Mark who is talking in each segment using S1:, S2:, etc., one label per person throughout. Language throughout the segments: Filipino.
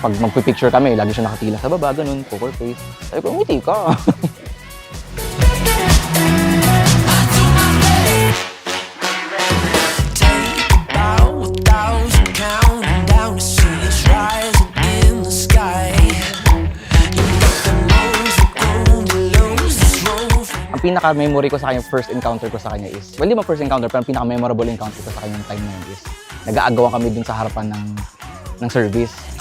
S1: pag magpipicture kami, lagi siya nakatila sa baba, ganun, poker face. Sabi ko, umiti ka. Ang pinaka-memory ko sa kanya, first encounter ko sa kanya is, well, di ba first encounter, pero ang pinaka-memorable encounter ko sa kanya yung time na yun is, nag-aagawan kami dun sa harapan ng service.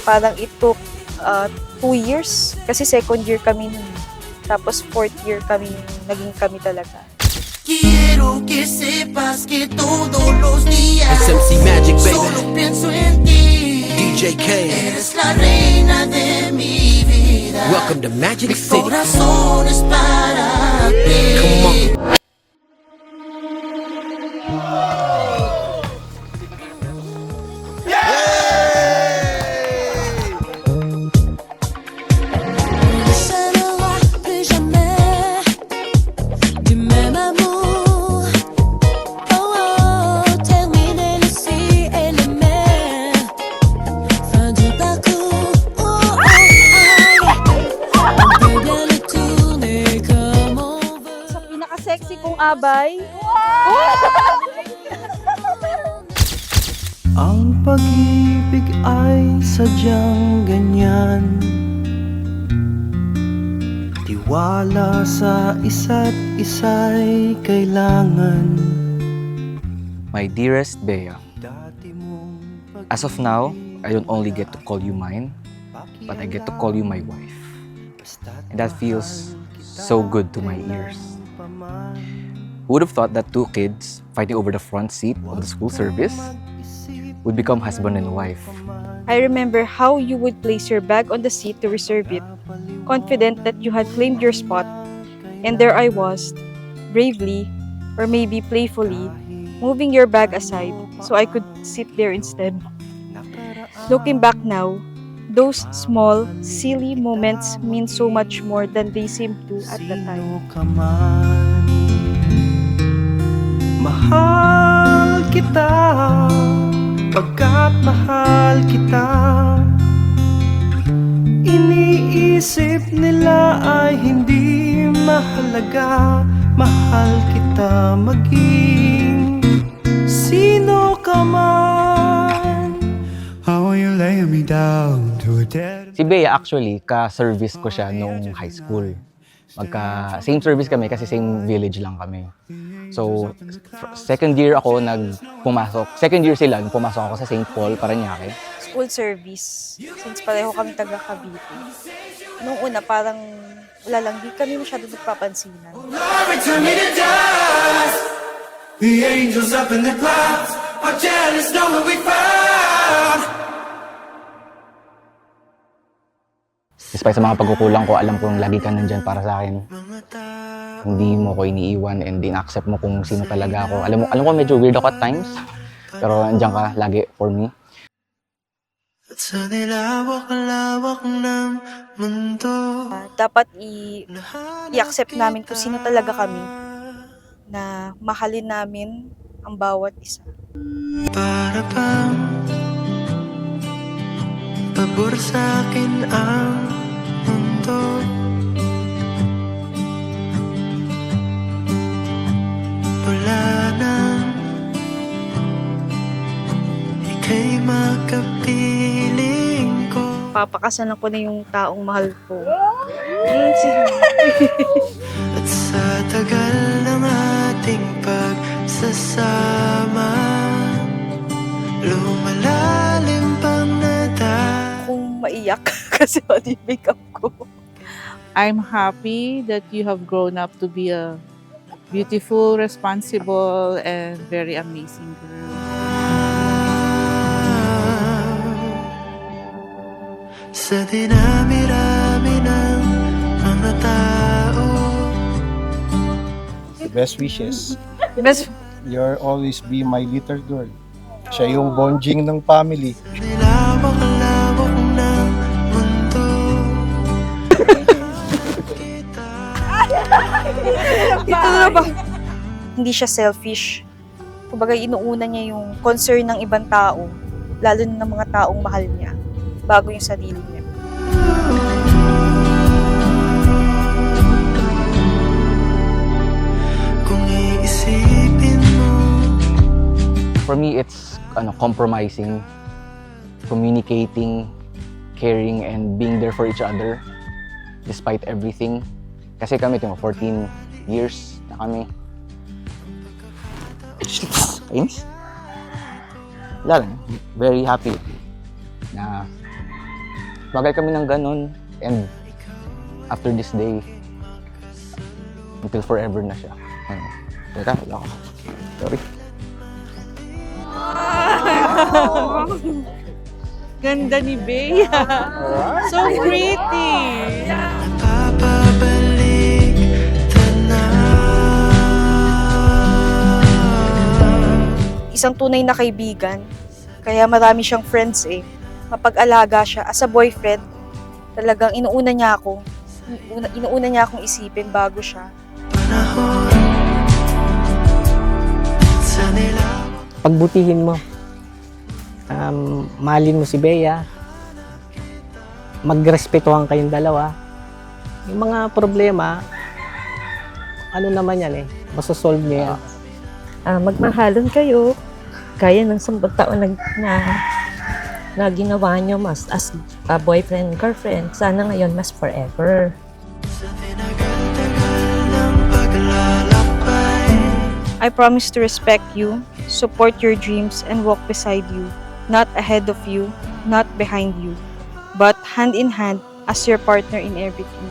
S2: Parang it took 2 years kasi second year kami nun. Tapos fourth year kami, naging kami talaga.
S3: Quiero que sepas que todos los días
S4: SMC Magic, baby.
S3: Solo pienso en ti.
S4: DJ K.
S3: Eres la reina de mi vida.
S4: Welcome to Magic
S3: Mi
S4: City.
S3: corazón es para ti.
S4: Come on.
S2: Sexy kong abay.
S5: Ang pag-ibig ay sadyang ganyan, tiwala sa isa't isa'y kailangan.
S1: My dearest Bea, as of now, I don't only get to call you mine, but I get to call you my wife. And that feels so good to my ears. Who would have thought that two kids fighting over the front seat of the school service would become husband and wife?
S2: I remember how you would place your bag on the seat to reserve it, confident that you had claimed your spot. And there I was, bravely, or maybe playfully, moving your bag aside so I could sit there instead. Looking back now, those small, silly moments mean so much more than they seemed to at the time.
S5: Mahal kita, pagkat mahal kita. Iniisip nila ay hindi mahalaga. Mahal kita maging sino ka man. How will you lay me down to a dead...
S1: Si Bea actually, ka-service ko siya nung high school. Same service kami kasi same village lang kami. So, second year ako pumasok. Second year sila, pumasok ako sa St. Paul, Parañaque.
S2: School service, since pareho kami taga Cavite. Nung una, parang wala lang, di kami masyado nagpapansinan.
S3: Glory to me to dust. The angels up in the clouds are jealous, know what we found.
S1: Despite sa mga pagkukulang ko, alam kong lagi ka nandyan para sa akin. Hindi mo ko iniiwan and in-accept mo kung sino talaga ako. Alam ko medyo weird ako at times, pero andyan ka lagi for me.
S3: At sa nilawak-lawak ng mundo,
S2: Dapat i-accept namin kung sino talaga kami, na mahalin namin ang bawat isa.
S3: para bang pabor sa akin ang mundo. Wala nang ika'y makapiling ko.
S2: Papakasalan ko na yung taong mahal ko.
S3: At sa tagal ng ating pagsasama, lumalalim pang nata.
S2: Kung maiyak kasi pati makeup ko.
S6: I'm happy that you have grown up to be a
S4: beautiful, responsible, and very amazing girl.
S5: Sa dinami-rami ng mga tao.
S6: Best wishes.
S2: Best
S6: You'll always be my little girl. Siya yung bonjing ng family.
S5: Nilawak-lawak ng mundo.
S2: Ito na ba? Hindi siya selfish. Kumbaga, inuuna niya yung concern ng ibang tao, lalo na ng mga taong mahal niya, bago yung sarili niya.
S5: Kung iisipin mo.
S1: For me, it's compromising, communicating, caring, and being there for each other despite everything. Kasi kami, 14 years na kami. Ayos? Wala lang. Very happy na bagay kami ng ganun, and after this day, until forever na siya. Teka, wala ako. Sorry.
S4: Ganda ni Bea. So pretty.
S5: Napapabalik
S2: Isang tunay na kaibigan, kaya marami siyang friends eh. Mapag-alaga siya as a boyfriend, talagang inuuna niya akong isipin bago siya.
S5: panahon. Sa nilawak.
S7: Pagbutihin mo. Mahalin mo si Bea. Magrespetuhan kayong dalawa. Yung mga problema, ano naman yan masosolve niya yan.
S8: Magmahalan kayo gaya ng 10 taon na ginawa nyo mas as a boyfriend, girlfriend. Sana ngayon mas forever.
S5: Sa tinagal-tagal ng paglalakbay.
S2: I promise to respect you, support your dreams, and walk beside you, not ahead of you, not behind you, but hand in hand as your partner in everything.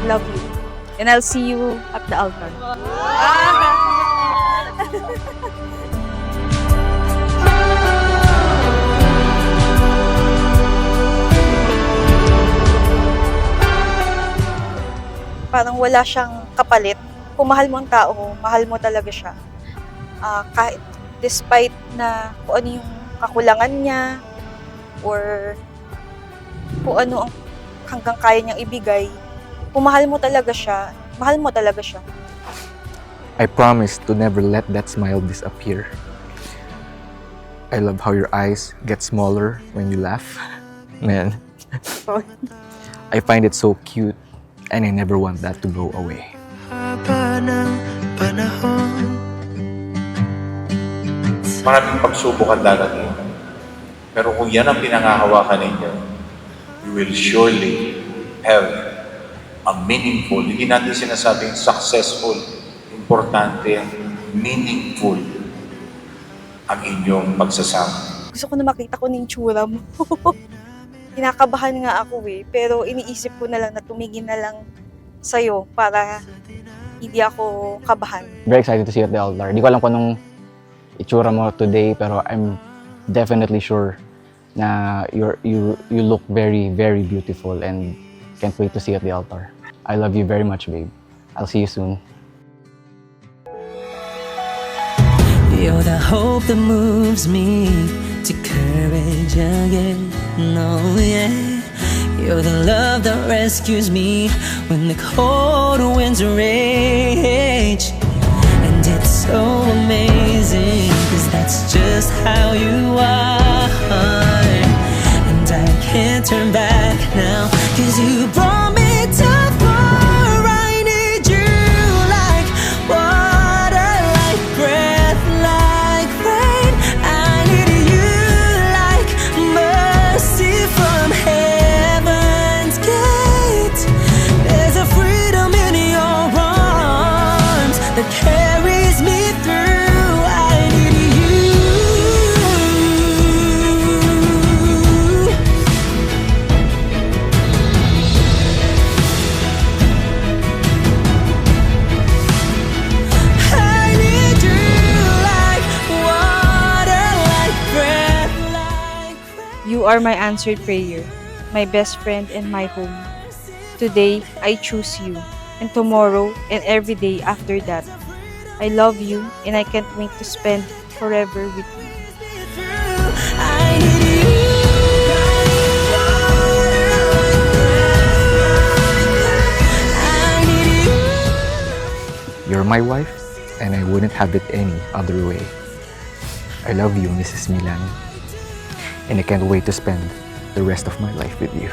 S2: Love you. And I'll see you at the altar. Parang wala siyang kapalit. Kung mahal mo ang tao, mahal mo talaga siya. Kahit despite na kung ano yung kakulangan niya or kung ano ang hanggang kaya niyang ibigay, kung mahal mo talaga siya, mahal mo talaga siya.
S1: I promise to never let that smile disappear. I love how your eyes get smaller when you laugh. Man, I find it so cute, and I never want that to go away.
S5: Haba ng panahon.
S9: Maraming pagsubok ang darating. Pero kung yan ang pinangahawakan ninyo, you will surely have a meaningful, hindi natin sinasabing successful, importante, meaningful ang inyong pagsasama.
S2: Gusto ko na makita ko ng tsura mo. Kinakabahan nga ako pero iniisip ko na lang na tumingin na lang sa'yo para hindi ako kabahan.
S1: Very excited to see you at the altar. Di ko alam kung anong itsura mo today, pero I'm definitely sure na you look very, very beautiful, and can't wait to see you at the altar. I love you very much, babe. I'll see you soon.
S5: You're the hope that moves me to courage again. No, yeah. You're the love that rescues me when the cold winds rage. And it's so amazing, 'cause that's just how you are. And I can't turn back now, 'cause you brought me too far. I need you like water, like breath, like rain. I need you like mercy from heaven's gate. There's a freedom in your arms that carries me through. I need you.
S2: You are my answered prayer, my best friend and my home. Today, I choose you, and tomorrow and every day after that. I love you, and I can't wait to spend forever with you.
S5: I need you. I need you.
S1: You're my wife, and I wouldn't have it any other way. I love you, Mrs. Milan, and I can't wait to spend the rest of my life with you.